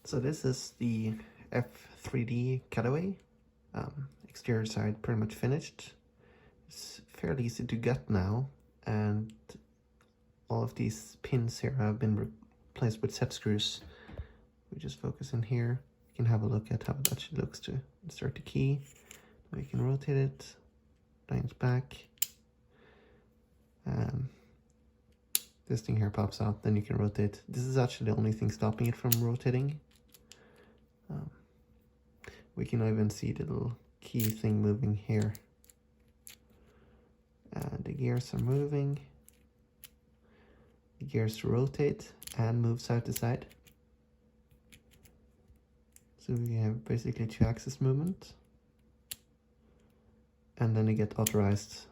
So this is the f3d cutaway. Exterior side pretty much finished. It's fairly easy to gut now, and all of these pins here have been replaced with set screws. We just focus in here. You can have a look at how it actually looks to insert the key. We can rotate it, lines back. This thing here pops out, then you can rotate. This is actually the only thing stopping it from rotating. We can even see the little key thing moving here. The gears are moving. The gears rotate and move side to side. So we have basically 2-axis movement. And then you get authorized